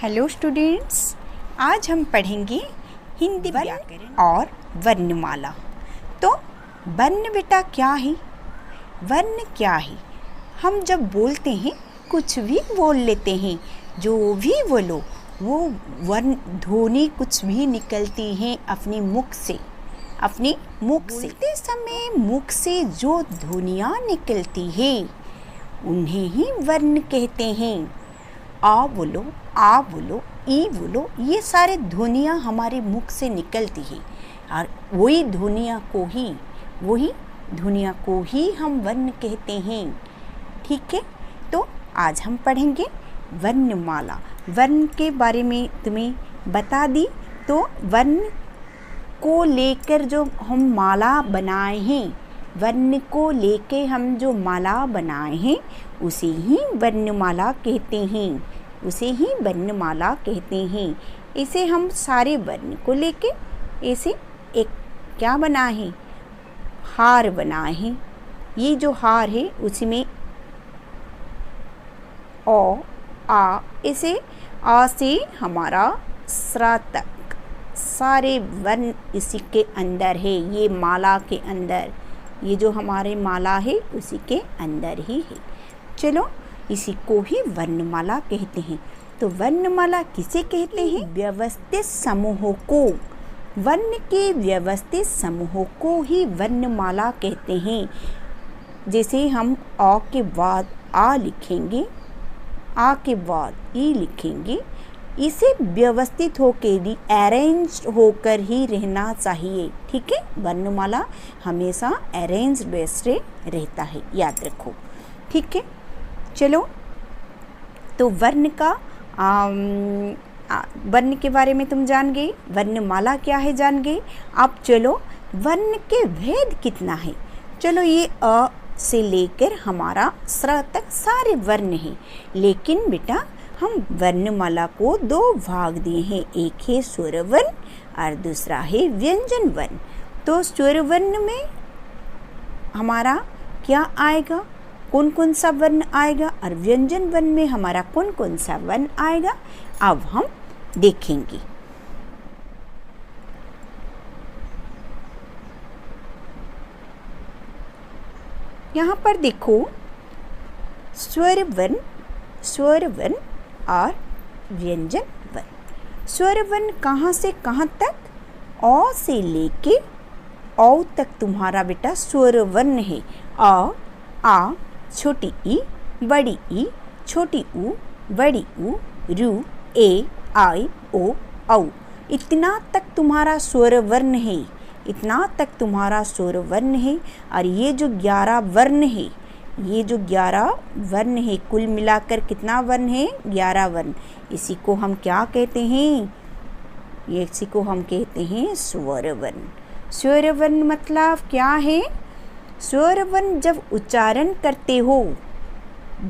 Hello students, आज हम पढ़ेंगे हिंदी व्याकरण और वर्णमाला। तो वर्ण बेटा क्या है? वर्ण क्या है? हम जब बोलते हैं कुछ भी बोल लेते हैं, जो भी बोलो वो वर्ण ध्वनि कुछ भी निकलती है अपने मुख से। बोलते समय मुख से जो ध्वनियाँ निकलती है उन्हें ही वर्ण कहते हैं। आ बोलो, ई बोलो, ये सारे ध्वनियाँ हमारे मुख से निकलती है और वही ध्वनियाँ को ही हम वर्ण कहते हैं। ठीक है, तो आज हम पढ़ेंगे वर्णमाला। वर्ण के बारे में तुम्हें बता दी। तो वर्ण को लेकर जो हम माला बनाए हैं, वर्ण को लेके हम जो माला बनाए हैं उसे ही वर्णमाला कहते हैं। इसे हम सारे वर्ण को लेके ऐसे एक क्या बनाए हैं, हार बनाए हैं। ये जो हार है उसमें ओ, आ, इसे आ से हमारा स्रा तक सारे वर्ण इसी के अंदर है। ये माला के अंदर, ये जो हमारे माला है उसी के अंदर ही है। चलो, इसी को ही वर्णमाला कहते हैं। तो वर्णमाला किसे कहते हैं? व्यवस्थित समूहों को, वर्ण के व्यवस्थित समूहों को ही वर्णमाला कहते हैं। जैसे हम आ के बाद आ लिखेंगे, आ के बाद ई लिखेंगे, इसे व्यवस्थित होकर ही, अरेंज होकर ही रहना चाहिए। ठीक है, वर्णमाला हमेशा अरेंज वैसे रहता है, याद रखो। ठीक है, चलो, तो वर्ण के बारे में तुम जान गए, वर्णमाला क्या है जान गए। अब चलो, वर्ण के भेद कितना है। चलो, ये अ से लेकर हमारा स्र तक सारे वर्ण हैं, लेकिन बेटा हम वर्णमाला को दो भाग दिए हैं। एक है स्वर वर्ण और दूसरा है व्यंजन वर्ण। तो स्वर वर्ण में हमारा क्या आएगा, कौन कौन सा वर्ण आएगा, और व्यंजन वर्ण में हमारा कौन कौन सा वर्ण आएगा, अब हम देखेंगे। यहाँ पर देखो, स्वर वर्ण और व्यंजन वर्ण। स्वर वर्ण कहाँ से कहाँ तक? अ से लेके औ तक तुम्हारा बेटा स्वर वर्ण है। अ, आ, छोटी ई, बड़ी ई, छोटी ऊ, बड़ी ऊ, रू, ए, आई, ओ, औ। इतना तक तुम्हारा स्वर वर्ण है, इतना तक तुम्हारा स्वर वर्ण है। और ये जो 11 वर्ण है, ये जो 11 वर्ण है, कुल मिलाकर कितना वर्ण है? 11 वर्ण। इसी को हम क्या कहते हैं? इसी को हम कहते हैं स्वर वर्ण। स्वर वर्ण मतलब क्या है? स्वर वर्ण जब उच्चारण करते हो,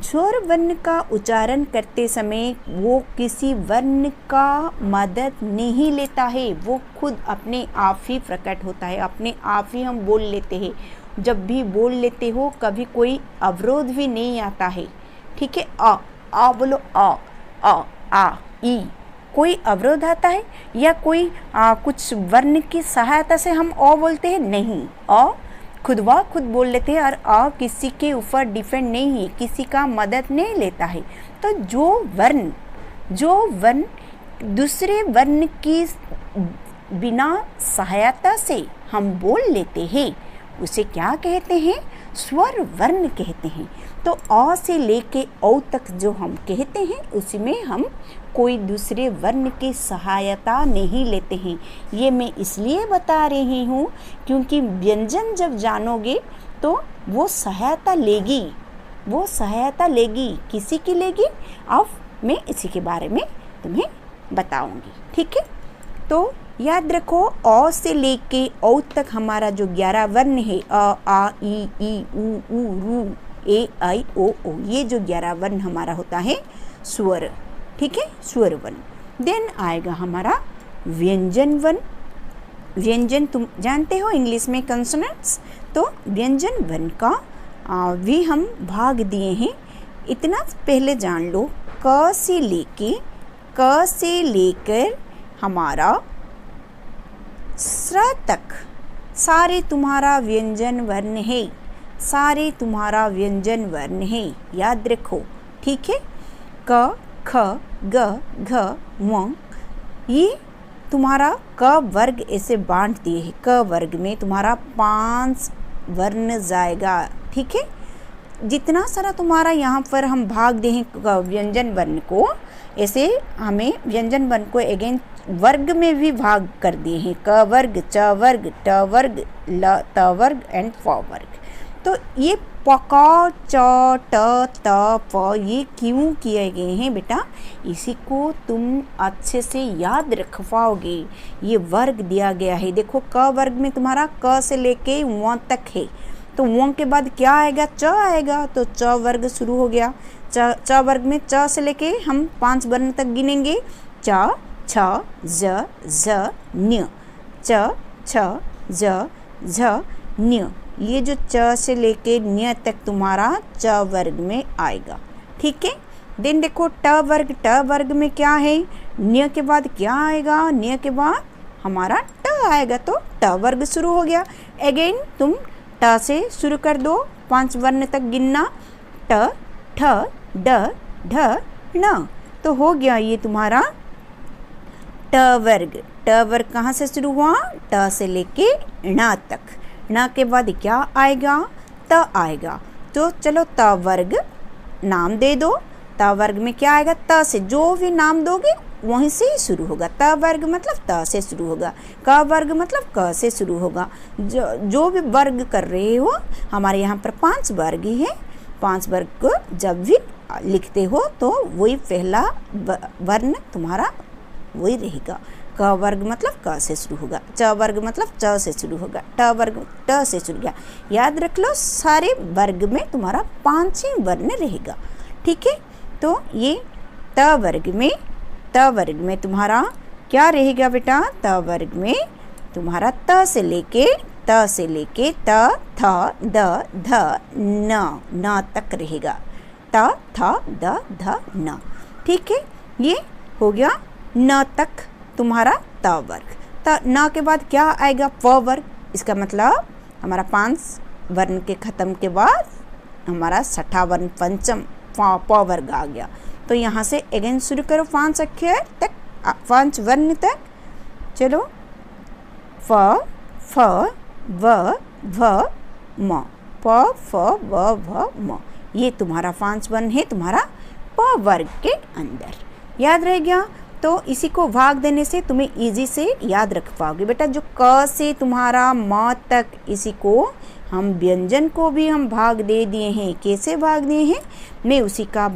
स्वर वर्ण का उच्चारण करते समय वो किसी वर्ण का मदद नहीं लेता है, वो खुद अपने आप ही प्रकट होता है, अपने आप ही हम बोल लेते हैं। जब भी बोल लेते हो कभी कोई अवरोध भी नहीं आता है। ठीक है, आ बोलो, आ, ई, कोई अवरोध आता है या कोई कुछ वर्ण की सहायता से हम अ बोलते हैं? नहीं, अ खुद बोल लेते हैं और अ किसी के ऊपर डिपेंड नहीं है, किसी का मदद नहीं लेता है। तो जो वर्ण दूसरे वर्ण की बिना सहायता से हम बोल लेते हैं उसे क्या कहते हैं? स्वर वर्ण कहते हैं। तो अ से लेके औ तक जो हम कहते हैं उसमें हम कोई दूसरे वर्ण की सहायता नहीं लेते हैं। ये मैं इसलिए बता रही हूँ क्योंकि व्यंजन जब जानोगे तो वो सहायता लेगी, किसी की लेगी। अब मैं इसी के बारे में तुम्हें बताऊंगी। ठीक है, तो याद रखो, अ से लेके औ तक हमारा जो 11 वर्ण है, अ, आ, ई, ऊ, रू, ए, आई, ओ, ये जो 11 वर्ण हमारा होता है स्वर। ठीक है, स्वर वर्ण। देन आएगा हमारा व्यंजन वर्ण। व्यंजन तुम जानते हो इंग्लिश में कंसोनेंट्स। तो व्यंजन वर्ण का भी हम भाग दिए हैं। इतना पहले जान लो, क से लेके क से लेकर हमारा स्र तक सारे तुम्हारा व्यंजन वर्ण है, सारे तुम्हारा व्यंजन वर्ण है, याद रखो। ठीक है, क ख ग घ व, ये तुम्हारा क वर्ग ऐसे बांट दिए है। क वर्ग में तुम्हारा 5 वर्ण जाएगा। ठीक है, जितना सारा तुम्हारा यहाँ पर हम भाग दे हैं व्यंजन वर्ण को, ऐसे हमें व्यंजन वर्ण को अगेन वर्ग में भी भाग कर दिए हैं। क वर्ग, च वर्ग, ट वर्ग, ल त वर्ग एंड फ वर्ग। तो ये पका च ट त प ये क्यों किए गए हैं बेटा, इसी को तुम अच्छे से याद रख पाओगे। ये वर्ग दिया गया है। देखो क वर्ग में तुम्हारा क से लेके व तक है, तो व के बाद क्या आएगा, च आएगा, तो च वर्ग शुरू हो गया। च वर्ग में च से लेके हम 5 वर्ण तक गिनेंगे। च छ ज झ न्य, च छ ज झ न्य, ये जो च से लेके न्य तक तुम्हारा च वर्ग में आएगा। ठीक है, देन देखो ट वर्ग में क्या है, न्य के बाद क्या आएगा, न्य के बाद हमारा ट आएगा, तो ट वर्ग शुरू हो गया। अगेन तुम ट से शुरू कर दो, 5 वर्ण तक गिनना, ट ठ ड ढ ण, तो हो गया ये तुम्हारा ट वर्ग। ट वर्ग कहाँ से शुरू हुआ, ट से लेके ण तक। ण के बाद क्या आएगा, त आएगा। तो चलो त वर्ग नाम दे दो। त वर्ग में क्या आएगा, त से जो भी नाम दोगे वहीं से ही शुरू होगा। त वर्ग मतलब त से शुरू होगा, क वर्ग मतलब क से शुरू होगा। जो भी वर्ग कर रहे हो, हमारे यहाँ पर 5 वर्ग ही है। 5 वर्ग को जब भी लिखते हो तो वही पहला वर्ण तुम्हारा वही रहेगा। क वर्ग मतलब क से शुरू होगा, च वर्ग मतलब च से शुरू होगा, ट वर्ग ट से शुरू होगा। याद रख लो, सारे वर्ग में तुम्हारा 5 ही वर्ण रहेगा। ठीक है, तो ये त वर्ग में तुम्हारा क्या रहेगा बेटा, त वर्ग में तुम्हारा त से लेके त थ द ध न तक रहेगा। त थ द ध न। ठीक है, ये हो गया न तक तुम्हारा त वर्ग। त न के बाद क्या आएगा, प वर्ग। इसका मतलब हमारा 5 वर्ण के खत्म के बाद हमारा 6ठा वर्ण पंचम प वर्ग आ गया। तो यहाँ से अगेन शुरू करो 5 अक्षर तक, 5 वर्ण तक। चलो, फ फ व भ म, प फ व भ म, ये तुम्हारा 5 वर्ण है तुम्हारा प वर्ग के अंदर। याद रह गया। तो इसी को भाग देने से तुम्हें इजी से याद रख पाओगे बेटा। जो क से तुम्हारा म तक, इसी को हम व्यंजन को भी हम भाग दे दिए हैं। कैसे भाग दिए हैं मैं उसी का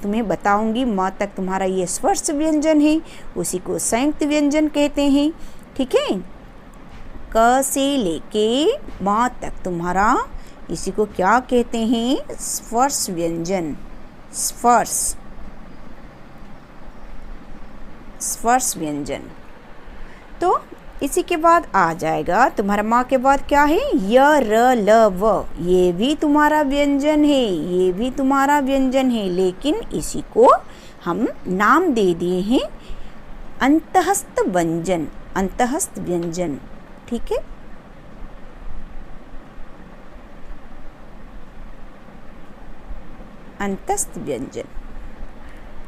तुम्हें बताऊंगी। म तक तुम्हारा ये स्पर्श व्यंजन है, उसी को संयुक्त व्यंजन कहते हैं। ठीक है, क से लेके म तक तुम्हारा इसी को क्या कहते हैं, स्पर्श व्यंजन। स्पर्श व्यंजन। तो इसी के बाद आ जाएगा तुम्हारा माँ के बाद क्या है, य र ल व, ये भी तुम्हारा व्यंजन है, ये भी तुम्हारा व्यंजन है। लेकिन इसी को हम नाम दे दिए हैं अंतःस्थ व्यंजन, अंतःस्थ व्यंजन। ठीक है, अंतःस्थ व्यंजन।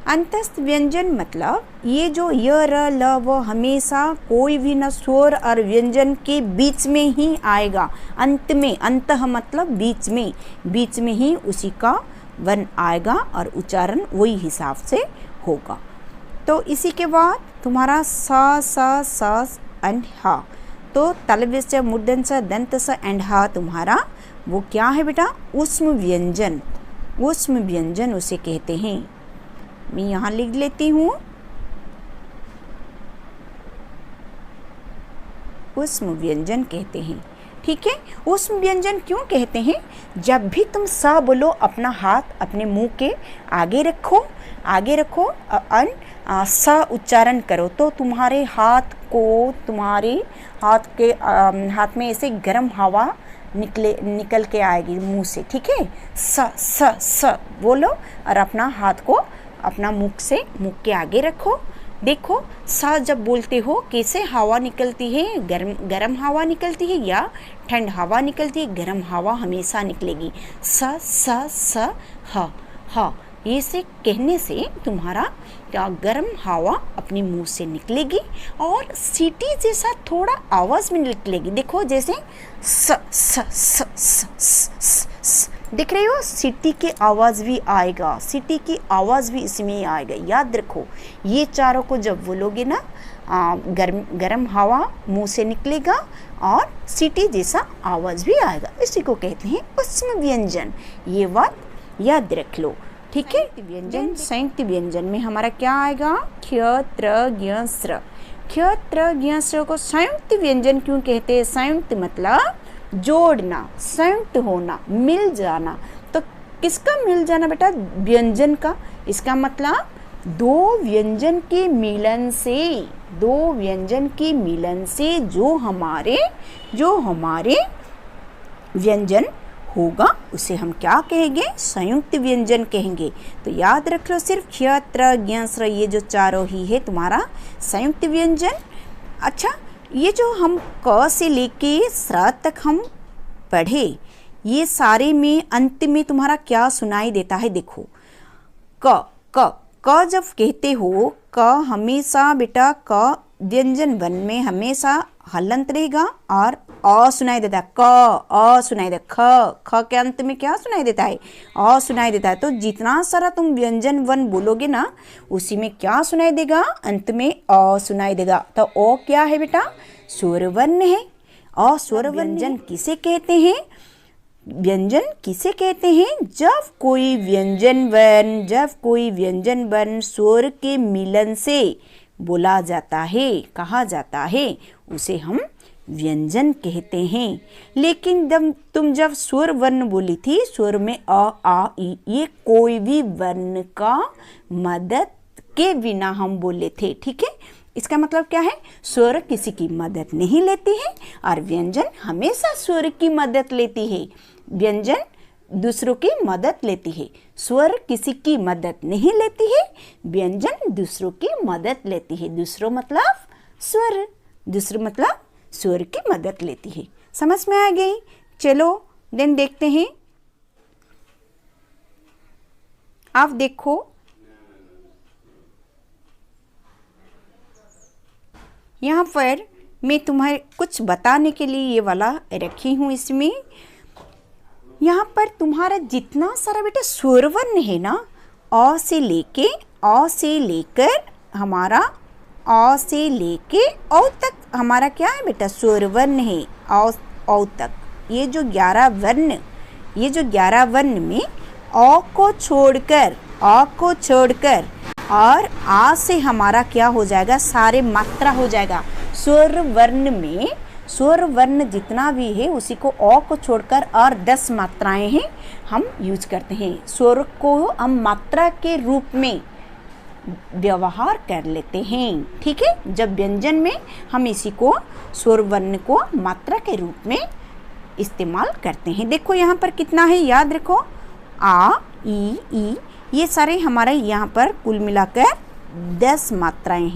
अंतःस्थ व्यंजन मतलब ये जो य र ल व हमेशा कोई भी न स्वर और व्यंजन के बीच में ही आएगा। अंत में, अंतः मतलब बीच में ही उसी का वर्ण आएगा और उच्चारण वही हिसाब से होगा। तो इसी के बाद तुम्हारा स एंड हा, तो तलव्य से मूर्धन से दंत से एंड हा तुम्हारा वो क्या है बेटा, ऊष्म व्यंजन। ऊष्म व्यंजन उसे कहते हैं। मैं यहाँ लिख लेती हूँ, ऊष्म व्यंजन कहते हैं। ठीक है, ऊष्म व्यंजन क्यों कहते हैं, जब भी तुम स बोलो अपना हाथ अपने मुंह के आगे रखो और स उच्चारण करो तो तुम्हारे हाथ में ऐसे गर्म हवा निकल के आएगी मुंह से। ठीक है, स बोलो और अपना हाथ को अपना मुख के आगे रखो। देखो सा जब बोलते हो कैसे हवा निकलती है, गरम हवा निकलती है या ठंड हवा निकलती है? गरम हवा हमेशा निकलेगी। स ह ये से कहने से तुम्हारा गरम हवा अपने मुंह से निकलेगी और सीटी जैसा थोड़ा आवाज़ में निकलेगी। देखो जैसे स स स स स स स देख रहे हो, सीटी की आवाज़ भी आएगा, सीटी की आवाज़ भी इसमें आएगा। याद रखो, ये चारों को जब बोलोगे ना, गरम हवा मुंह से निकलेगा और सीटी जैसा आवाज़ भी आएगा। इसी को कहते हैं ऊष्म व्यंजन। ये बात याद रख लो, ठीक है। व्यंजन, संयुक्त व्यंजन में हमारा क्या आएगा? क्ष त्र ज्ञ स्र। क्ष त्र ज्ञ स्र को संयुक्त व्यंजन क्यों कहते हैं? संयुक्त मतलब जोड़ना, संयुक्त होना, मिल जाना। तो किसका मिल जाना बेटा? व्यंजन का। इसका मतलब दो व्यंजन के मिलन से, दो व्यंजन के मिलन से जो हमारे व्यंजन होगा उसे हम क्या कहेंगे? संयुक्त व्यंजन कहेंगे। तो याद रख लो, सिर्फ क्ष त्र ज्ञ स्र ये जो चारों ही है तुम्हारा संयुक्त व्यंजन। अच्छा, ये जो हम क से लेके स्र तक हम पढ़े, ये सारे में अंत में तुम्हारा क्या सुनाई देता है? देखो क क क जब कहते हो, क हमेशा बेटा क व्यंजन वन में हमेशा हलंत रहेगा और अ सुनाई देता है। क अ सुनाई देता, ख के अंत में क्या सुनाई देता है? अ सुनाई देता है। तो जितना सारा तुम व्यंजन वन बोलोगे ना, उसी में क्या सुनाई देगा? अंत में अ सुनाई देगा। तो अ क्या है बेटा? स्वर वर्ण है। अ स्वर व्यंजन किसे कहते हैं? व्यंजन किसे कहते हैं? जब कोई व्यंजन वर्ण स्वर के मिलन से बोला जाता है, कहा जाता है, उसे हम व्यंजन कहते हैं। लेकिन जब स्वर वर्ण बोली थी, स्वर में अ आ ई, ये कोई भी वर्ण का मदद के बिना हम बोले थे, ठीक है। इसका मतलब क्या है? स्वर किसी की मदद नहीं लेती है और व्यंजन हमेशा स्वर की मदद लेती है। व्यंजन दूसरों की मदद लेती है, स्वर किसी की मदद नहीं लेती है, व्यंजन दूसरों की मदद लेती है। दूसरों मतलब स्वर, दूसरों मतलब स्वर की मदद लेती है। समझ में आ गई? चलो देन देखते हैं। आप देखो, यहाँ पर मैं तुम्हें कुछ बताने के लिए ये वाला रखी हूँ। इसमें यहाँ पर तुम्हारा जितना सारा बेटा स्वर वर्ण है ना, अ से लेकर हमारा अ से लेके औ तक हमारा क्या है बेटा? स्वर वर्ण है। औ तक ये जो 11 वर्ण में अ को छोड़कर और आ से हमारा क्या हो जाएगा? सारे मात्रा हो जाएगा। स्वर वर्ण जितना भी है उसी को अ को छोड़कर और 10 मात्राएं हैं हम यूज करते हैं। स्वर को हम मात्रा के रूप में व्यवहार कर लेते हैं, ठीक है। जब व्यंजन में हम इसी को स्वर वर्ण को मात्रा के रूप में इस्तेमाल करते हैं। देखो यहाँ पर कितना है, याद रखो। आ, ई, ये सारे हमारे यहाँ पर कुल मिलाकर 10 मात्राएं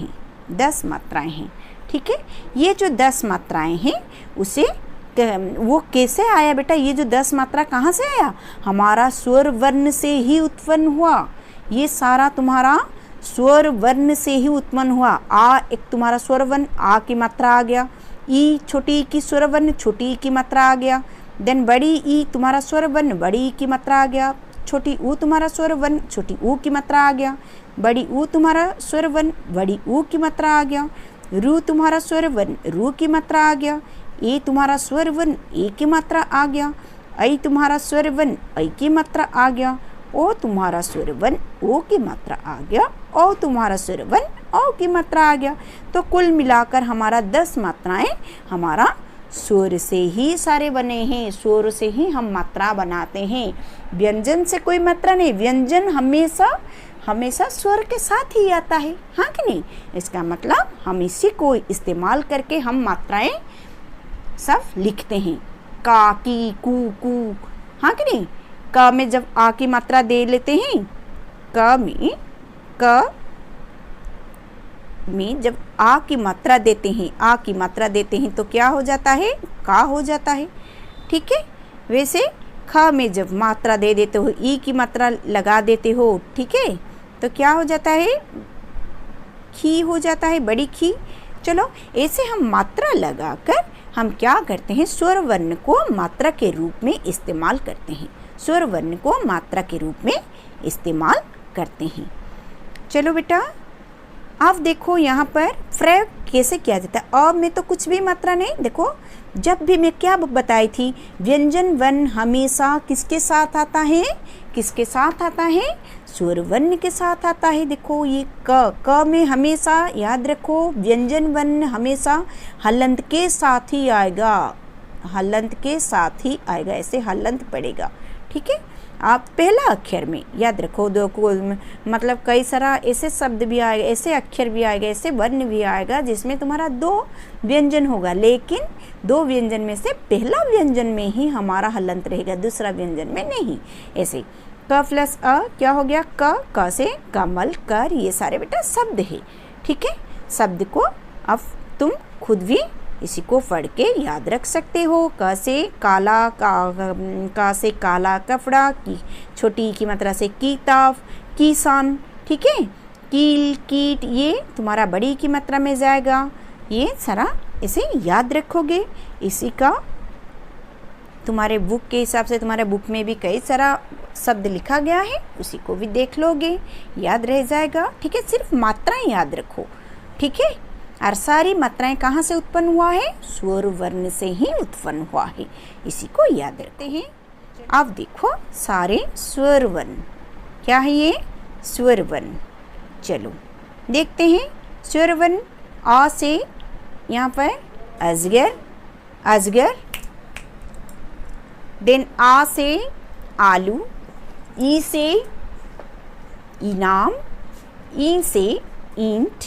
हैं, ठीक है। ये जो 10 मात्राएं हैं उसे वो कैसे आया बेटा? ये जो 10 मात्रा कहाँ से आया? हमारा स्वर वर्ण से ही उत्पन्न हुआ। ये सारा तुम्हारा स्वर वर्ण से ही उत्पन्न हुआ। आ एक तुम्हारा स्वर वर्ण, आ की मात्रा आ गया। ई छोटी ई की स्वर वर्ण, छोटी ई की मात्रा आ गया। देन बड़ी ई तुम्हारा स्वर वर्ण, बड़ी ई की मात्रा आ गया। छोटी ऊ तुम्हारा स्वर वर्ण, छोटी ऊ की मात्रा आ गया। बड़ी ऊ तुम्हारा स्वर वर्ण, बड़ी ऊ की मात्रा आ गया। रू तुम्हारा स्वर वर्ण, रू की मात्रा आ गया। ए तुम्हारा स्वर वर्ण, ए की मात्रा आ गया। ऐ तुम्हारा स्वर वर्ण, ऐ की मात्रा आ गया। ओ तुम्हारा स्वर वर्ण, ओ की मात्रा आ गया। ओ तुम्हारा स्वर वर्ण, ओ की मात्रा आ गया। तो कुल मिलाकर हमारा 10 मात्राएं हमारा स्वर से ही सारे बने हैं। स्वर से ही हम मात्रा बनाते हैं, व्यंजन से कोई मात्रा नहीं। व्यंजन हमेशा स्वर के साथ ही आता है, हाँ कि नहीं? इसका मतलब हम इसी को इस्तेमाल करके हम मात्राएं सब लिखते हैं। का, की, कू, हाँ कि नहीं? क में जब आ की मात्रा दे लेते हैं, क में क में जब आ की मात्रा देते हैं तो क्या हो जाता है, का हो जाता है। ठीक है, वैसे ख में जब मात्रा दे देते हो, ई की मात्रा लगा देते हो, ठीक है, तो क्या हो जाता है, खी हो जाता है, बड़ी खी। चलो ऐसे हम मात्रा लगाकर हम क्या करते हैं, स्वर वर्ण को मात्रा के रूप में इस्तेमाल करते हैं, स्वर वर्ण को मात्रा के रूप में इस्तेमाल करते हैं। चलो बेटा आप देखो यहाँ पर प्रयोग कैसे किया जाता है। अब में तो कुछ भी मात्रा नहीं, देखो जब भी मैं क्या बताई थी, व्यंजन वर्ण हमेशा किसके साथ आता है, किसके साथ आता है, स्वर वर्ण के साथ आता है। देखो ये क में हमेशा याद रखो व्यंजन वर्ण हमेशा हलंत के साथ ही आएगा, हलंत के साथ ही आएगा, ऐसे हलंत पड़ेगा। ठीक है, आप पहला अक्षर में याद रखो, दो को मतलब कई सारा ऐसे शब्द भी आएगा, ऐसे अक्षर भी आएगा, ऐसे वर्ण भी आएगा जिसमें तुम्हारा दो व्यंजन होगा, लेकिन दो व्यंजन में से पहला व्यंजन में ही हमारा हलंत रहेगा, दूसरा व्यंजन में नहीं। ऐसे क प्लस अ क्या हो गया, क से कमल, कर, ये सारे बेटा शब्द है। ठीक है, शब्द को अब तुम खुद भी इसी को पढ़ के याद रख सकते हो। क से काला, का से काला कपड़ा, की छोटी की मात्रा से किताब, किसान। ठीक है, कील, कीट, ये तुम्हारा बड़ी की मात्रा में जाएगा। ये सारा इसे याद रखोगे। इसी का तुम्हारे बुक के हिसाब से, तुम्हारे बुक में भी कई सारा शब्द लिखा गया है, उसी को भी देख लोगे, याद रह जाएगा। ठीक है, सिर्फ मात्राएं याद रखो। ठीक है, और सारी मात्राएं कहाँ से उत्पन्न हुआ है, स्वर वर्ण से ही उत्पन्न हुआ है, इसी को याद रखते हैं। अब देखो सारे स्वर वर्ण, क्या है ये, स्वर वर्ण। चलो देखते हैं स्वर वर्ण। आ से यहाँ पर अजगर, अजगर, देन आ से आलू, ई से इनाम, ई से ईंट,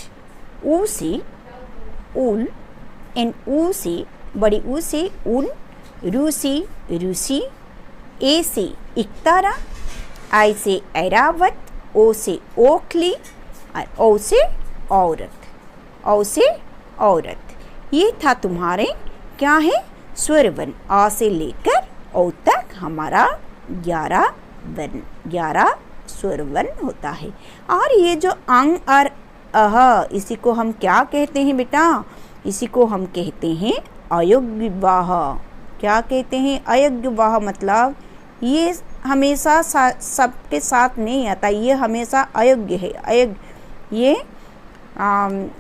ऊ से ऊल, एन ऊ से बड़ी ऊ से ऊन, रू से रूसी, ए से इकतारा, आई से ऐरावत, ओ से ओखली, और ओ से औरत, औ से औरत। ये था तुम्हारे क्या है, स्वर वर्ण। आ से लेकर औ तक हमारा 11 वर्ण, 11 स्वर वर्ण होता है। और ये जो अंग और अह, इसी को हम क्या कहते हैं बेटा, इसी को हम कहते हैं अयोग्यवाह। क्या कहते हैं, अयोग्यवाह। मतलब ये हमेशा सबके साथ नहीं आता, ये हमेशा अयोग्य है, अयोग्य। ये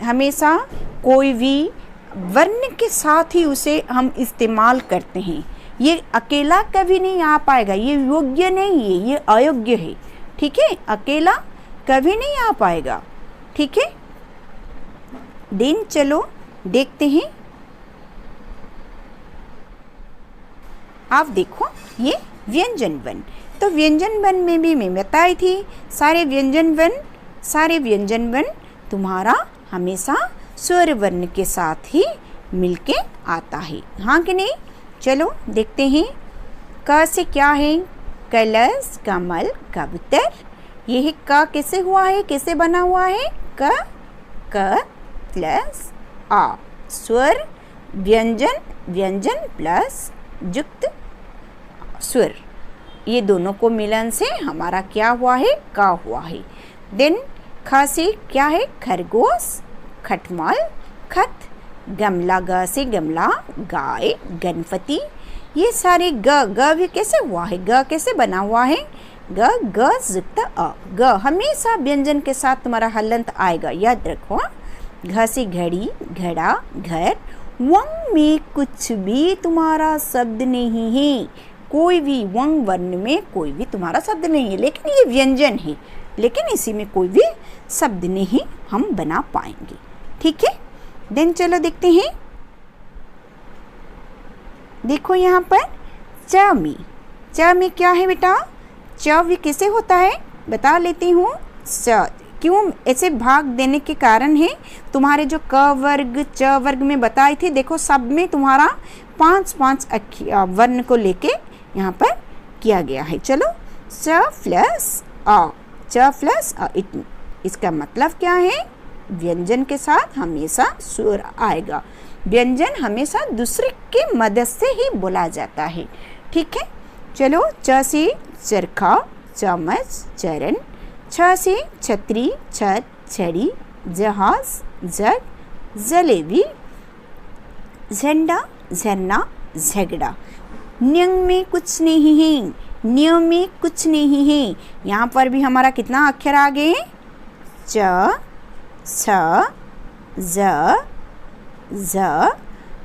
हमेशा कोई भी वर्ण के साथ ही उसे हम इस्तेमाल करते हैं। ये अकेला कभी नहीं आ पाएगा, ये योग्य नहीं है, ये अयोग्य है। ठीक है, अकेला कभी नहीं आ पाएगा। ठीक है, दिन चलो देखते हैं। आप देखो ये व्यंजन वर्ण, तो व्यंजन वर्ण में भी मैं बताई थी सारे व्यंजन वर्ण तुम्हारा हमेशा स्वर वर्ण के साथ ही मिलके आता है, हाँ कि नहीं। चलो देखते हैं। क से क्या है, कलश, कमल, कबूतर। ये है क कैसे हुआ है, कैसे बना हुआ है, क प्लस आ, स्वर व्यंजन, व्यंजन प्लस युक्त स्वर, ये दोनों को मिलन से हमारा क्या हुआ है, का हुआ है। देन ख से क्या है, खरगोश, खटमल, खत, गमला, ग से गमला, गाय, गणपति। ये सारे ग भी कैसे हुआ है, ग कैसे बना हुआ है, ग युक्त अ। ग हमेशा व्यंजन के साथ तुम्हारा हलंत आएगा, याद रखो। घ से घड़ी, घड़ा, घर। वंग में कुछ भी तुम्हारा शब्द नहीं है, कोई भी वंग वर्ण में कोई भी तुम्हारा शब्द नहीं है, लेकिन ये व्यंजन है, लेकिन इसी में कोई भी शब्द नहीं हम बना पाएंगे। ठीक है, देन चलो देखते हैं। देखो यहाँ पर च में क्या है बेटा, च भी कैसे होता है बता लेती हूँ। च क्यों ऐसे भाग देने के कारण है, तुम्हारे जो क वर्ग च वर्ग में बताए थे, देखो सब में तुम्हारा 5-5 वर्ण को लेके यहाँ पर किया गया है। चलो च प्लस अ, च प्लस अ, इसका मतलब क्या है? व्यंजन के साथ हमेशा स्वर आएगा। व्यंजन हमेशा दूसरे के मदद से ही बोला जाता है। ठीक है, चलो च से चरखा, चम्मच, चरण, छ से छतरी, छत, छड़ी, जहाज, जग, जलेबी, झंडा, झरना, झगड़ा। न्यंग में कुछ नहीं है, न्य में कुछ नहीं है। यहाँ पर भी हमारा कितना अक्षर आ गए? च, छ, ज,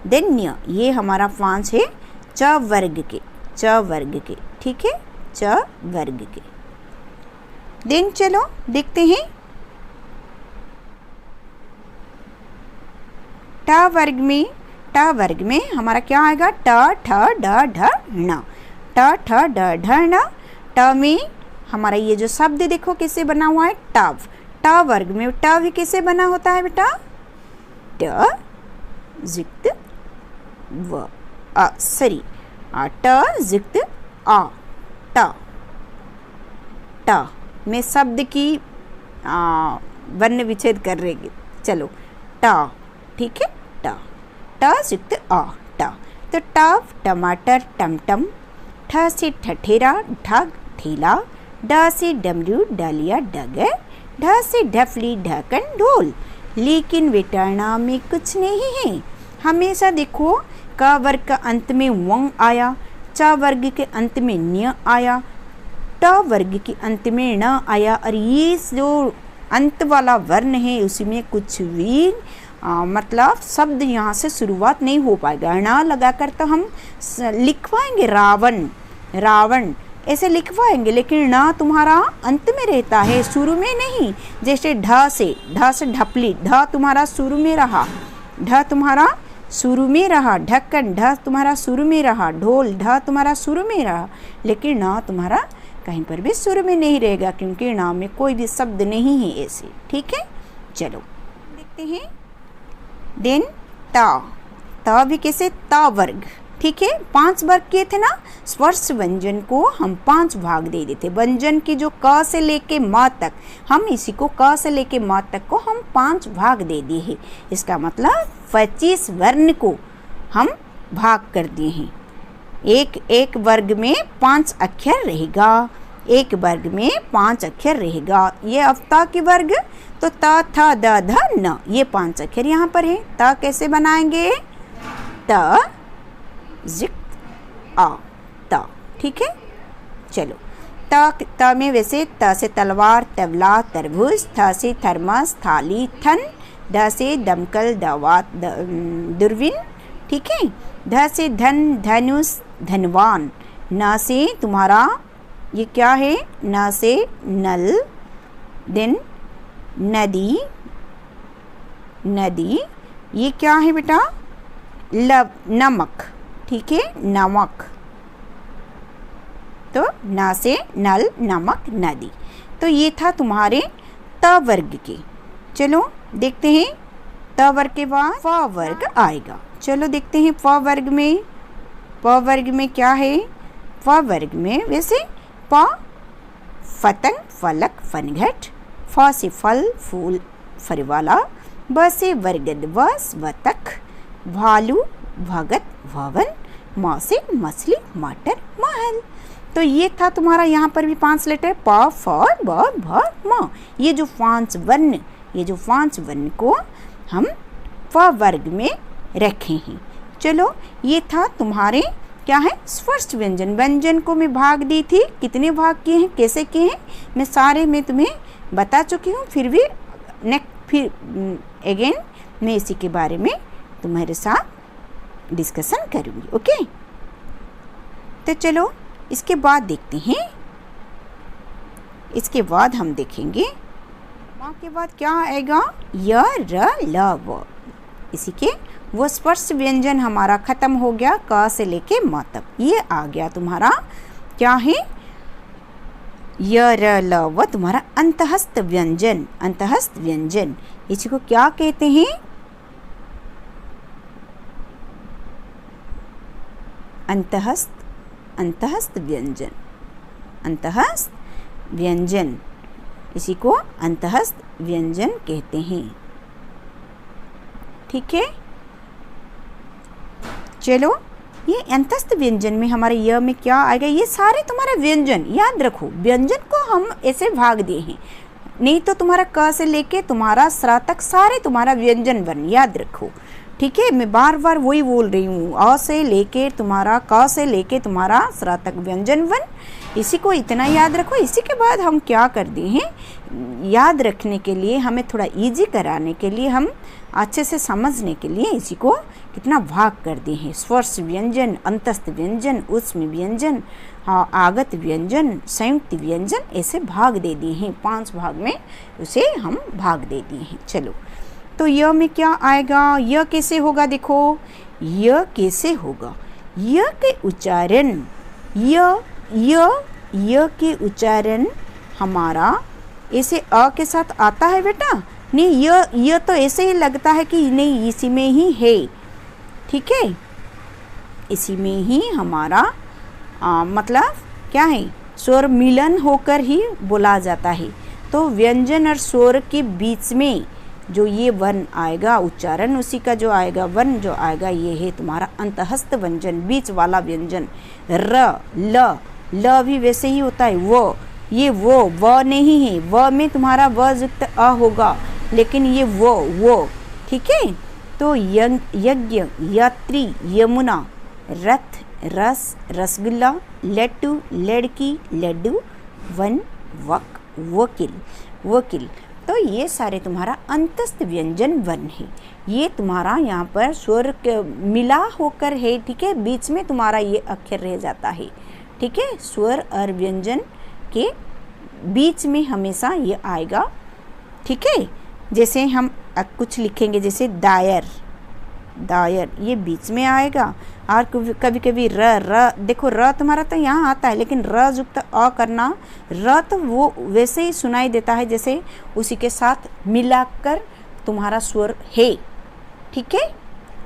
देन न्य। ये हमारा 5 है च वर्ग के, च वर्ग के। ठीक है, च वर्ग के। देन चलो देखते हैं ट वर्ग में हमारा क्या आएगा? ट, ठ, ड, ढ, ण। ट, ठ, ड, ढ, ण। ट में हमारा ये जो शब्द देखो कैसे बना हुआ है? टव। ट वर्ग में ट भी कैसे बना होता है बेटा? ट जिक्त व सॉरी ट जिक्त आ, ट। ट में शब्द की वर्ण विच्छेद कर रहे। चलो ट, ठीक है, ट, ट जिक्त आ, ट। तो टव टमाटर, टमटम। ठ से ठठेरा, ढग, ठेला। ड से डमरू, डालिया, डगर। ढ से ढफली, ढक्कन, ढोल। लेकिन बेटा में कुछ नहीं है। हमेशा देखो क वर्ग का अंत में वंग आया, च वर्ग के अंत में न्य आया, ट वर्ग के अंत में न आया, और ये जो अंत वाला वर्ण है उसमें कुछ भी मतलब शब्द यहाँ से शुरुआत नहीं हो पाएगा। ण लगाकर तो हम लिखवाएंगे रावण, रावण ऐसे लिखवाएंगे, लेकिन न तुम्हारा अंत में रहता है, शुरू में नहीं। जैसे ढ से ढपली, ढ तुम्हारा शुरू में रहा, ढ तुम्हारा शुरू में रहा। ढक्कन, ढ तुम्हारा शुरू में रहा। ढोल, ढ तुम्हारा शुरू में रहा, लेकिन न तुम्हारा कहीं पर भी शुरू में नहीं रहेगा, क्योंकि न में कोई भी शब्द नहीं है ऐसे। ठीक है, चलो देखते हैं। देन ता भी कैसे? ता वर्ग। ठीक है, 5 वर्ग किए थे ना। स्पर्श व्यंजन को हम 5 भाग दे देते। व्यंजन की जो क से लेके म तक, हम इसी को क से लेके म तक को हम 5 भाग दे दिए हैं। इसका मतलब 25 वर्ण को हम भाग कर दिए हैं। एक वर्ग में 5 अक्षर रहेगा, एक वर्ग में 5 अक्षर रहेगा। ये अवता की वर्ग, तो त, थ, द, ध, न, ये 5 अक्षर यहाँ पर है। त कैसे बनाएंगे? त जिक्त आ, त। ठीक है, चलो त में वैसे त से तलवार, तबला, तरबूज। थ से थर्मस, थाली, थन। द से दमकल, दवात, दूरबीन। ठीक है, ध से धन, धनुष, धनवान। न से तुम्हारा ये क्या है? न से नल, देन नदी, नदी। ये क्या है बेटा? नमक। ठीक है, नमक। तो न से नल, नमक, नदी। तो ये था तुम्हारे त वर्ग के। चलो देखते हैं त वर्ग के बाद फ वर्ग आएगा। चलो देखते हैं फ वर्ग में। प वर्ग में क्या है? फ वर्ग में वैसे प पतंग, फलक, फनघट। फ से फल, फूल, फरवाला। ब से बरगद, बस, बतख, भालू, भगत, भवन। म से मछली, मटर, महल। तो ये था तुम्हारा यहाँ पर भी 5 लेटर प, फ, ब, भ, म। ये जो 5 वर्ण को हम फ वर्ग में रखे हैं। चलो ये था तुम्हारे क्या है? स्पर्श व्यंजन। व्यंजन को मैं भाग दी थी, कितने भाग किए हैं, कैसे किए हैं, मैं सारे में तुम्हें बता चुकी हूँ। फिर भी फिर अगेन मैं इसी के बारे में तुम्हारे साथ डिस्कशन करूँगी। ओके, तो चलो इसके बाद देखते हैं। इसके बाद हम देखेंगे माँ के बाद क्या आएगा? य, र, ल, व। इसी के वो स्पर्श व्यंजन हमारा खत्म हो गया क से लेके म तक। ये आ गया तुम्हारा क्या है? य, र, ल, व तुम्हारा अंतःस्थ व्यंजन। अंतःस्थ व्यंजन इसी को क्या कहते हैं? अंतःस्थ व्यंजन। अंतःस्थ व्यंजन इसी को अंतःस्थ व्यंजन कहते हैं। ठीक है, चलो ये अंतःस्थ व्यंजन में हमारे य में क्या आएगा, ये सारे तुम्हारे व्यंजन याद रखो। व्यंजन को हम ऐसे भाग दिए हैं, नहीं तो तुम्हारा क से लेके तुम्हारा स्रा तक सारे तुम्हारा व्यंजन वर्ण याद रखो। ठीक है, मैं बार बार वही बोल रही हूँ, अ से लेके तुम्हारा क से लेके तुम्हारा स्रा तक व्यंजन वर्ण, इसी को इतना याद रखो। इसी के बाद हम क्या कर दिए हैं, याद रखने के लिए, हमें थोड़ा इजी कराने के लिए, हम अच्छे से समझने के लिए इसी को कितना भाग कर दिए हैं। स्पर्श व्यंजन, अंतस्थ व्यंजन, ऊष्म व्यंजन, आगत व्यंजन, संयुक्त व्यंजन, ऐसे भाग दे दिए हैं। 5 भाग में उसे हम भाग दे दिए हैं। चलो, तो य में क्या आएगा, य कैसे होगा, देखो य कैसे होगा, य के उच्चारण, य के उच्चारण हमारा ऐसे अ के साथ आता है बेटा, नहीं य तो ऐसे ही लगता है कि नहीं इसी में ही है। ठीक है, इसी में ही हमारा मतलब क्या है, स्वर मिलन होकर ही बोला जाता है। तो व्यंजन और स्वर के बीच में जो ये वर्ण आएगा, उच्चारण उसी का जो आएगा, वर्ण जो आएगा, ये है तुम्हारा अंतःस्थ व्यंजन, बीच वाला व्यंजन। र ल भी वैसे ही होता है, वो ये वो नहीं है, व में तुम्हारा व युक्त अ होगा, लेकिन ये वो। ठीक है, तो यज्ञ, यात्री, यमुना, रथ, रस, रसगुल्ला, लड्डू, लड़की, लड्डू, वन, वक, वकील। तो ये सारे तुम्हारा अंतस्थ व्यंजन वर्ण है। ये तुम्हारा यहाँ पर स्वर मिला होकर है। ठीक है, बीच में तुम्हारा ये अक्षर रह जाता है। ठीक है, स्वर और व्यंजन के बीच में हमेशा ये आएगा। ठीक है, जैसे हम कुछ लिखेंगे, जैसे दायर, ये बीच में आएगा। और कभी कभी र देखो, र तुम्हारा तो यहाँ आता है, लेकिन र युक्त अ करना, र तो वो वैसे ही सुनाई देता है जैसे उसी के साथ मिलाकर तुम्हारा स्वर है। ठीक है,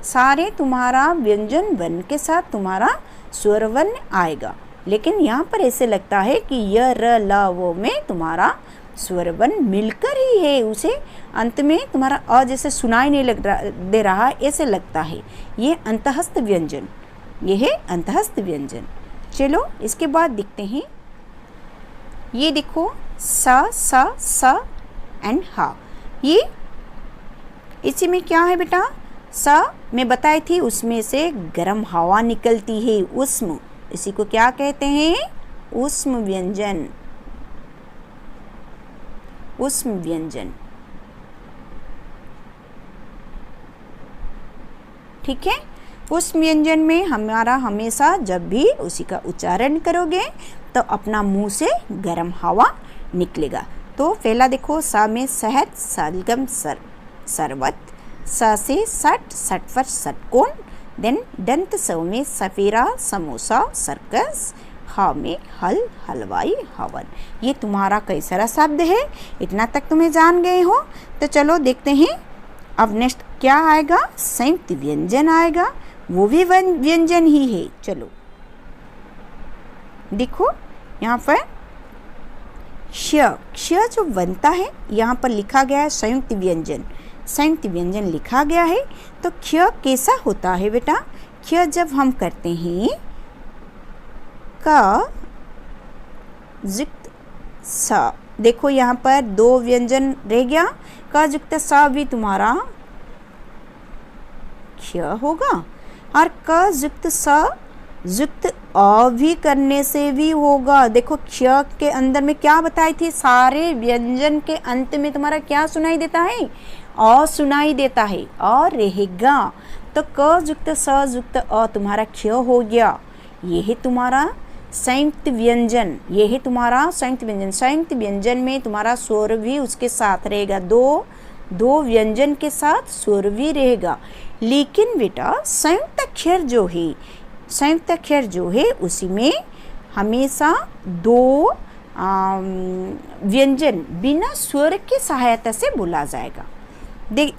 सारे तुम्हारा व्यंजन वर्ण के साथ तुम्हारा स्वर वर्ण आएगा, लेकिन यहाँ पर ऐसे लगता है कि य र ल वो में तुम्हारा स्वर वर्ण मिलकर ही है, उसे अंत में तुम्हारा अ जैसे सुनाई नहीं दे रहा, ऐसे लगता है। ये अंतःस्थ व्यंजन, ये है अंतःस्थ व्यंजन। चलो इसके बाद देखते हैं, ये देखो स एंड हा, ये इसी में क्या है बेटा, स मैं बताई थी उसमें से गर्म हवा निकलती है, उष्म, इसी को क्या कहते हैं, उष्म व्यंजन, उष्म व्यंजन। ठीक है, उष्म व्यंजन में हमारा हमेशा जब भी उसी का उच्चारण करोगे तो अपना मुंह से गर्म हवा निकलेगा। तो पहला देखो, सा में शहद, सलगम, शरबत, स से सट, सटवर, षटकोण, देन दंत, स में सफेरा, समोसा, सर्कस, हा में हल, हलवाई, हवन। ये तुम्हारा कई सारा शब्द है, इतना तक तुम्हें जान गए हो। तो चलो देखते हैं, अब नेक्स्ट क्या आएगा, संयुक्त व्यंजन आएगा, वो भी व्यंजन ही है। चलो देखो यहाँ पर क्ष जो बनता है, यहाँ पर लिखा गया है संयुक्त व्यंजन, संयुक्त व्यंजन लिखा गया है। तो क्ष कैसा होता है बेटा, क्ष जब हम करते हैं क युक्त स, देखो यहाँ पर 2 व्यंजन रह गया, क युक्त स भी तुम्हारा क्ष होगा, और क युक्त स युक्त अ भी करने से भी होगा। देखो क्ष के अंदर में क्या बताई थी, सारे व्यंजन के अंत में तुम्हारा क्या सुनाई देता है, अ सुनाई देता है, अ रहेगा। तो क युक्त स युक्त अ तुम्हारा क्ष हो गया। ये है तुम्हारा संयुक्त व्यंजन, ये है तुम्हारा संयुक्त व्यंजन। संयुक्त व्यंजन में तुम्हारा स्वर भी उसके साथ रहेगा, दो व्यंजन के साथ स्वर भी रहेगा। लेकिन बेटा संयुक्त अक्षर जो है उसी में हमेशा 2 व्यंजन बिना स्वर की सहायता से बोला जाएगा।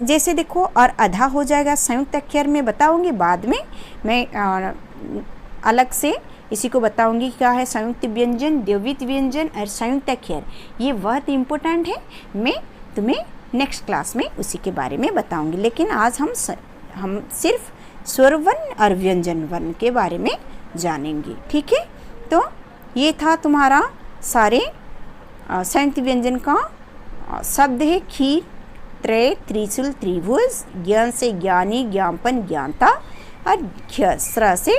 जैसे देखो, और आधा हो जाएगा संयुक्त अक्षर में बताऊंगी बाद में, मैं अलग से इसी को बताऊंगी क्या है संयुक्त व्यंजन, द्विविध व्यंजन और संयुक्त अक्षर। ये बहुत इम्पोर्टेंट है, मैं तुम्हें नेक्स्ट क्लास में उसी के बारे में बताऊंगी। लेकिन आज हम सिर्फ स्वर वर्ण और व्यंजन वर्ण के बारे में जानेंगे, ठीक है। तो ये था तुम्हारा सारे संयुक्त व्यंजन का शब्द है खीर, त्रय, त्रिशूल, त्रिभुज, ज्ञान से ज्ञानी, ज्ञापन, ज्ञानता और घ स्र से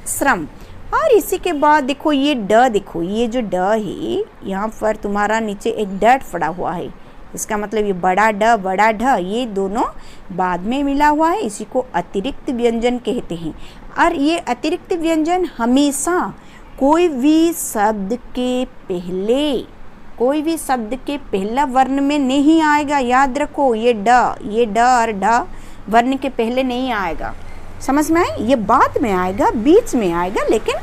श्रम। और इसी के बाद देखो ये ड, देखो ये जो ड है यहाँ पर तुम्हारा नीचे एक डट पड़ा हुआ है, इसका मतलब ये बड़ा ड बड़ा ढ ये दोनों बाद में मिला हुआ है, इसी को अतिरिक्त व्यंजन कहते हैं। और ये अतिरिक्त व्यंजन हमेशा कोई भी शब्द के पहला वर्ण में नहीं आएगा, याद रखो। ये ड और ढ वर्ण के पहले नहीं आएगा, समझ में आए। ये बाद में आएगा, बीच में आएगा, लेकिन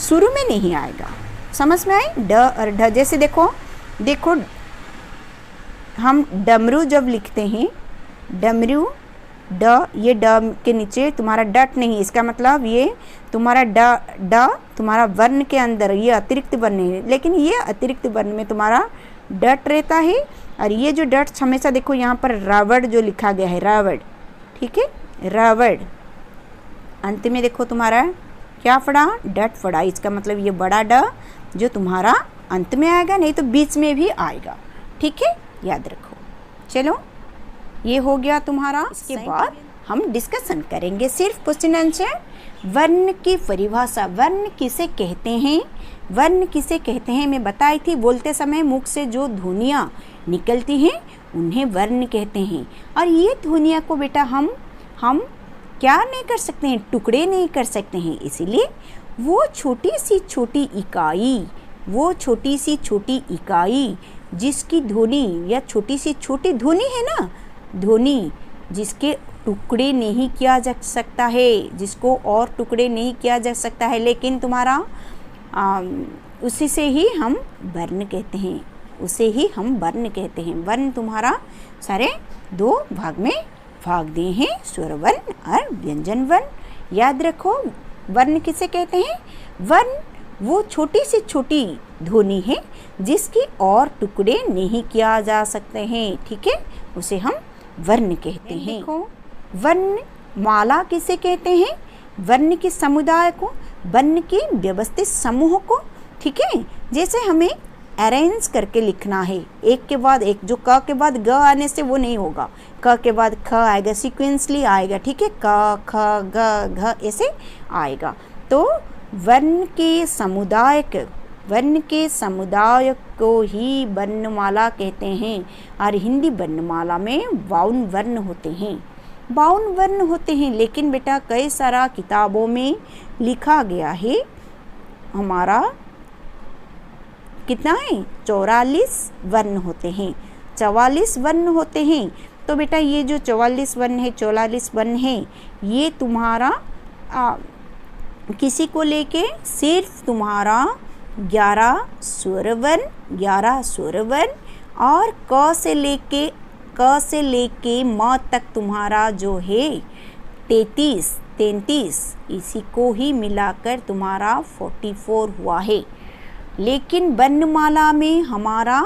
शुरू में नहीं आएगा, समझ में आए। ड और ढ जैसे देखो हम डमरू जब लिखते हैं, डमरू ड, ये ड के नीचे तुम्हारा डट नहीं, इसका मतलब ये तुम्हारा ड तुम्हारा वर्ण के अंदर ये अतिरिक्त वर्ण है, लेकिन ये अतिरिक्त वर्ण में तुम्हारा डट रहता है। और ये जो डट हमेशा देखो यहाँ पर रावण जो लिखा गया है, रावण, ठीक है, रावण। अंत में देखो तुम्हारा क्या पड़ा, डट पड़ा, इसका मतलब ये बड़ा ड जो तुम्हारा अंत में आएगा, नहीं तो बीच में भी आएगा, ठीक है, याद रखो। चलो ये हो गया तुम्हारा। इसके बाद हम डिस्कशन करेंगे सिर्फ क्वेश्चन आंसर। वर्ण की परिभाषा, वर्ण किसे कहते हैं, वर्ण किसे कहते हैं मैं बताई थी, बोलते समय मुख से जो ध्वनियाँ निकलती हैं उन्हें वर्ण कहते हैं। और ये ध्वनियाँ को बेटा हम क्या नहीं कर सकते हैं, टुकड़े नहीं कर सकते हैं, इसीलिए वो छोटी सी छोटी इकाई जिसकी ध्वनि या छोटी सी छोटी ध्वनि है ना, ध्वनि जिसके टुकड़े नहीं किया जा सकता है, जिसको और टुकड़े नहीं किया जा सकता है, लेकिन तुम्हारा उसी से ही हम वर्ण कहते हैं, उसे ही हम वर्ण कहते हैं। वर्ण तुम्हारा सारे दो भाग में भाग दिए हैं, स्वर वर्ण और व्यंजन वर्ण। याद रखो वर्ण किसे कहते हैं, वर्ण वो छोटी से छोटी ध्वनि है जिसकी और टुकड़े नहीं किया जा सकते हैं, ठीक है, उसे हम वर्ण कहते हैं। देखो वर्ण माला किसे कहते हैं, वर्ण के समुदाय को, वर्ण के व्यवस्थित समूह को, ठीक है। जैसे हमें अरेंज करके लिखना है, एक के बाद एक, जो क के बाद ग आने से वो नहीं होगा, क के बाद ख आएगा, सीक्वेंसली आएगा, ठीक है, क ख ग घ ऐसे आएगा। तो वर्ण के समुदाय को ही वर्णमाला कहते हैं। और हिंदी वर्णमाला में 52 वर्ण होते हैं, लेकिन बेटा कई सारा किताबों में लिखा गया है हमारा कितना है, 44 वर्ण होते हैं, 44 वर्ण होते हैं। तो बेटा ये जो 44 वर्ण है ये तुम्हारा किसी को लेके सिर्फ तुम्हारा 11 स्वर वर्ण और क से लेके म तक तुम्हारा जो है 33, इसी को ही मिलाकर तुम्हारा 44 हुआ है। लेकिन वर्णमाला में हमारा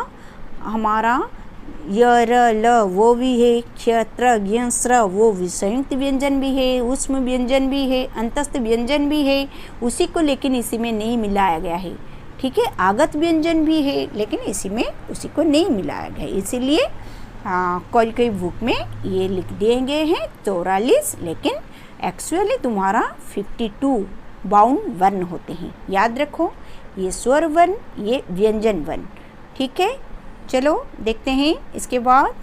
य र ल वो भी है, क्ष त्र ज्ञ स्र वो संयुक्त व्यंजन भी है, ऊष्म व्यंजन भी है, अंतस्थ व्यंजन भी है, उसी को लेकिन इसी में नहीं मिलाया गया है, ठीक है। आगत व्यंजन भी है लेकिन इसी में उसी को नहीं मिलाया गया, इसीलिए कोई बुक में ये लिख दिए गए हैं 44, लेकिन एक्चुअली तुम्हारा 52 वर्ण होते हैं। याद रखो ये स्वर वर्ण, ये व्यंजन वर्ण, ठीक है। चलो देखते हैं इसके बाद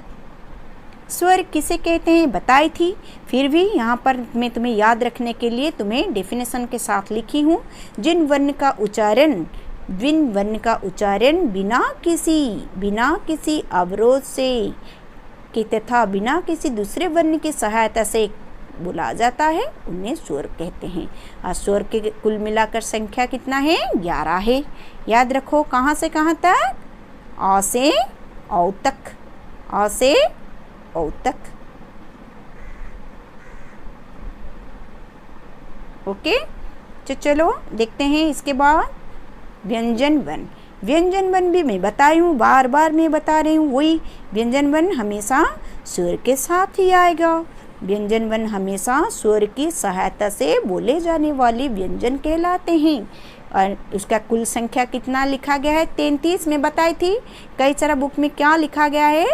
स्वर किसे कहते हैं बताई थी, फिर भी यहाँ पर मैं तुम्हें याद रखने के लिए तुम्हें डेफिनेशन के साथ लिखी हूँ। जिन वर्ण का उच्चारण बिना किसी अवरोध से तथा बिना किसी दूसरे वर्ण की सहायता से बोला जाता है उन्हें स्वर कहते हैं। और स्वर के कुल मिलाकर संख्या कितना है, 11 है। याद रखो कहाँ से कहाँ तक, अ से औ तक, अ से औ तक, ओके। तो चलो देखते हैं इसके बाद व्यंजन वर्ण। व्यंजन वर्ण भी मैं बताई हूँ, बार बार मैं बता रही हूँ, वही व्यंजन वर्ण हमेशा स्वर के साथ ही आएगा। व्यंजन वर्ण हमेशा स्वर की सहायता से बोले जाने वाले व्यंजन कहलाते हैं। और उसका कुल संख्या कितना लिखा गया है? 33 में बताई थी। कई सारा बुक में क्या लिखा गया है?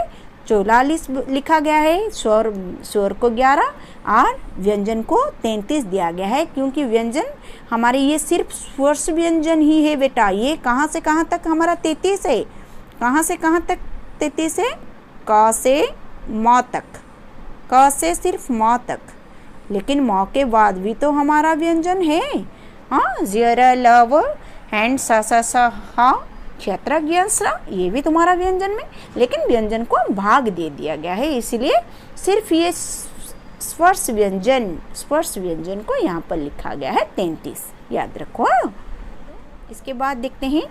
44 लिखा गया है। स्वर को 11 और व्यंजन को 33 दिया गया है, क्योंकि व्यंजन हमारे ये सिर्फ स्पर्श व्यंजन ही है बेटा। ये कहाँ से कहाँ तक हमारा 33 है? कहाँ से कहाँ तक 33 है? क से म तक, क से सिर्फ म तक, लेकिन म के बाद भी तो हमारा व्यंजन है। हाँ, ज़र लव हैंड सा हा क्षेत्र ज्ञासरा, ये भी तुम्हारा व्यंजन में, लेकिन व्यंजन को भाग दे दिया गया है, इसलिए सिर्फ ये स्पर्श व्यंजन को यहाँ पर लिखा गया है 33, याद रखो। इसके बाद देखते हैं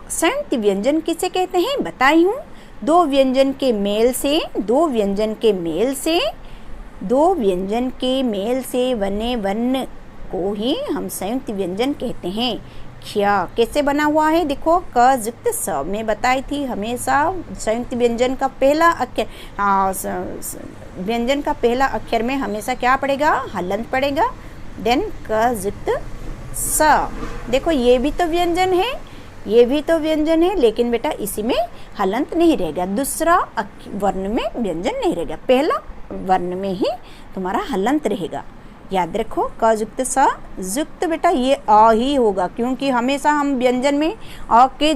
संयुक्त व्यंजन किसे कहते हैं? बताई हूँ, दो व्यंजन के मेल से बने वर्ण को ही हम संयुक्त व्यंजन कहते हैं। क्या कैसे बना हुआ है? देखो, क युक्त स में बताई थी। हमेशा संयुक्त व्यंजन का पहला अक्षर व्यंजन का पहला अक्षर में हमेशा क्या पड़ेगा? हलंत पड़ेगा। देन क युक्त स। देखो, ये भी तो व्यंजन है, लेकिन बेटा इसी में हलंत नहीं रहेगा, दूसरा वर्ण में व्यंजन नहीं रहेगा, पहला वर्ण में ही तुम्हारा हलंत रहेगा। याद रखो, क युक्त स युक्त बेटा ये अ ही होगा, क्योंकि हमेशा हम व्यंजन में अ के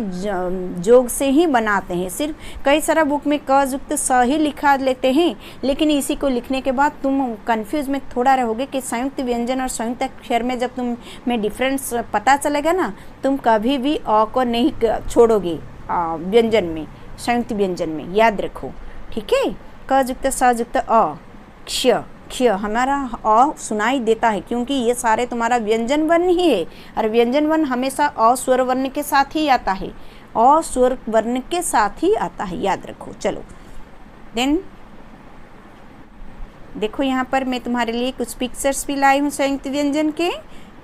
जोग से ही बनाते हैं। सिर्फ कई सारा बुक में क युक्त स ही लिखा लेते हैं, लेकिन इसी को लिखने के बाद तुम कंफ्यूज में थोड़ा रहोगे कि संयुक्त व्यंजन और संयुक्त अक्षर में जब तुम में डिफरेंस पता चलेगा ना, तुम कभी भी अ को नहीं छोड़ोगे व्यंजन में, संयुक्त व्यंजन में। याद रखो, ठीक है। क युक्त स युक्त अ, क्ष हमारा अ सुनाई देता है, क्योंकि ये सारे तुम्हारा व्यंजन वर्ण ही है, और व्यंजन वर्ण हमेशा अ स्वर वर्ण के साथ ही आता है, अ स्वर वर्ण के साथ ही आता है, याद रखो। चलो देन देखो, यहाँ पर मैं तुम्हारे लिए कुछ पिक्चर्स भी लाई हूँ संयुक्त व्यंजन के।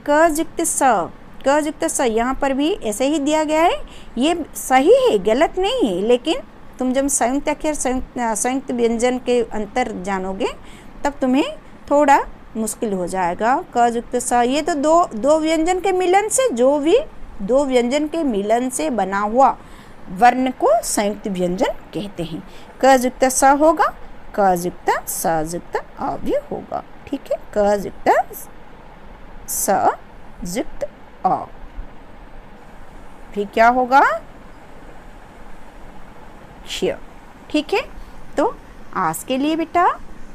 क युक्त स यहाँ पर भी ऐसे ही दिया गया है। ये सही है, गलत नहीं है, लेकिन तुम जब संयुक्त अक्षर संयुक्त व्यंजन के अंतर जानोगे तब तुम्हें थोड़ा मुश्किल हो जाएगा। क युक्त स, ये तो दो व्यंजन के मिलन से, जो भी दो व्यंजन के मिलन से बना हुआ वर्ण को संयुक्त व्यंजन कहते हैं। क युक्त स होगा, क युक्त स युक्त अ भी होगा, ठीक है। क युक्त स युक्त अ, फिर क्या होगा? क्ष, ठीक है। तो आज के लिए बेटा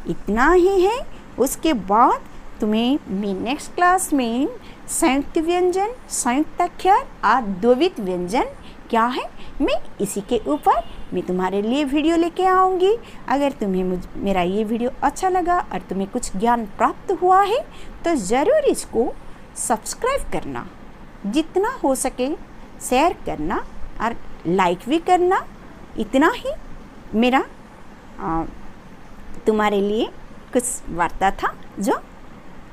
इतना ही है। उसके बाद तुम्हें मैं नेक्स्ट क्लास में संयुक्त व्यंजन, संयुक्त अक्षर और द्विविध व्यंजन क्या है, मैं इसी के ऊपर मैं तुम्हारे लिए वीडियो लेके आऊँगी। अगर तुम्हें मेरा ये वीडियो अच्छा लगा और तुम्हें कुछ ज्ञान प्राप्त हुआ है तो ज़रूर इसको सब्सक्राइब करना, जितना हो सके शेयर करना और लाइक भी करना। इतना ही मेरा तुम्हारे लिए कुछ वार्ता था जो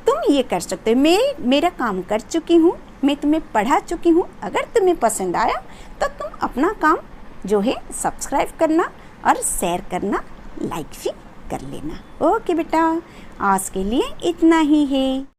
तुम ये कर सकते हो। मेरा काम कर चुकी हूँ, मैं तुम्हें पढ़ा चुकी हूँ। अगर तुम्हें पसंद आया तो तुम अपना काम जो है सब्सक्राइब करना और शेयर करना, लाइक भी कर लेना। ओके बेटा, आज के लिए इतना ही है।